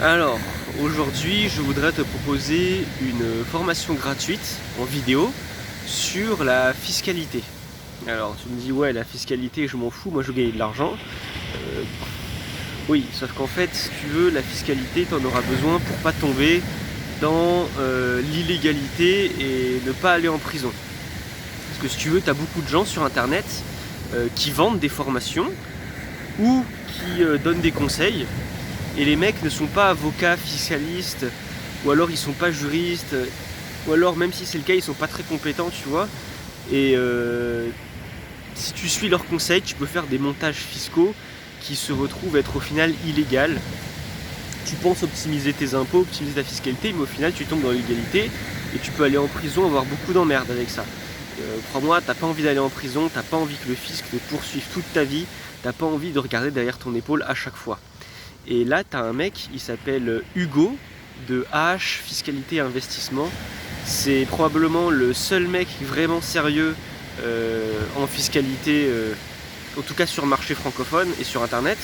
Alors, aujourd'hui, je voudrais te proposer une formation gratuite en vidéo sur la fiscalité. Alors, tu me dis, ouais, la fiscalité, je m'en fous, moi je gagne de l'argent. Euh, oui, sauf qu'en fait, si tu veux, la fiscalité, tu en auras besoin pour pas tomber dans l'illégalité et ne pas aller en prison. Parce que si tu veux, tu as beaucoup de gens sur Internet qui vendent des formations ou qui donnent des conseils. Et les mecs ne sont pas avocats, fiscalistes, ou alors ils sont pas juristes, ou alors même si c'est le cas, ils sont pas très compétents, tu vois. Et si tu suis leurs conseils, tu peux faire des montages fiscaux qui se retrouvent être au final illégaux. Tu penses optimiser tes impôts, optimiser ta fiscalité, mais au final tu tombes dans l'illégalité et tu peux aller en prison, avoir beaucoup d'emmerdes avec ça. Crois-moi, t'as pas envie d'aller en prison, t'as pas envie que le fisc te poursuive toute ta vie, t'as pas envie de regarder derrière ton épaule à chaque fois. Et là, tu as un mec, il s'appelle Hugo, de AH Fiscalité et Investissement. C'est probablement le seul mec vraiment sérieux en fiscalité, en tout cas sur le marché francophone et sur Internet.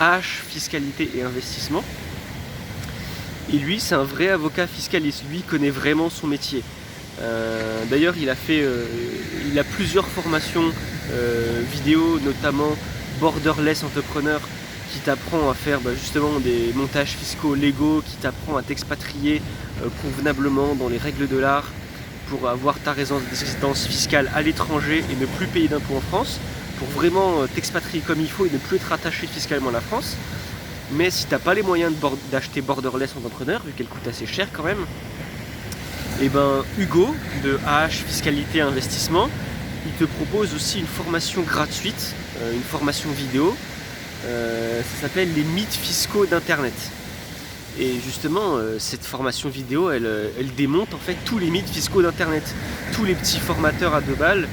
AH Fiscalité et Investissement. Et lui, c'est un vrai avocat fiscaliste. Lui, il connaît vraiment son métier. D'ailleurs, il a plusieurs formations vidéo, notamment Borderless Entrepreneur, qui t'apprend à faire justement des montages fiscaux légaux, qui t'apprend à t'expatrier convenablement dans les règles de l'art pour avoir ta résidence fiscale à l'étranger et ne plus payer d'impôts en France, pour vraiment t'expatrier comme il faut et ne plus être attaché fiscalement à la France. Mais si t'as pas les moyens d'acheter Borderless Entrepreneur, vu qu'elle coûte assez cher quand même, et ben Hugo de AH Fiscalité Investissement, il te propose aussi une formation gratuite, une formation vidéo. Ça s'appelle les mythes fiscaux d'internet. Et justement, cette formation vidéo, elle démonte en fait tous les mythes fiscaux d'internet. Tous les petits formateurs à 2 balles,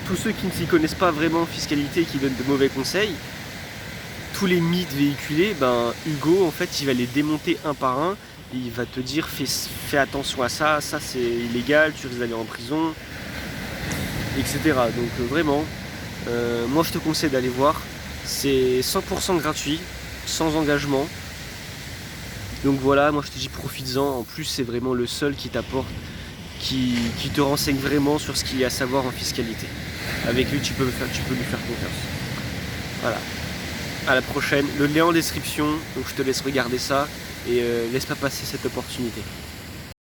tous ceux qui ne s'y connaissent pas vraiment en fiscalité et qui donnent de mauvais conseils, tous les mythes véhiculés, Hugo en fait il va les démonter un par un. Et il va te dire fais attention à ça, ça c'est illégal, tu risques d'aller en prison, etc. Donc vraiment, moi je te conseille d'aller voir. C'est 100% gratuit, sans engagement. Donc voilà, moi je te dis profites-en. En plus c'est vraiment le seul qui t'apporte, qui te renseigne vraiment sur ce qu'il y a à savoir en fiscalité. Avec lui tu peux lui faire confiance. Voilà. À la prochaine. Le lien en description, donc je te laisse regarder ça et laisse pas passer cette opportunité.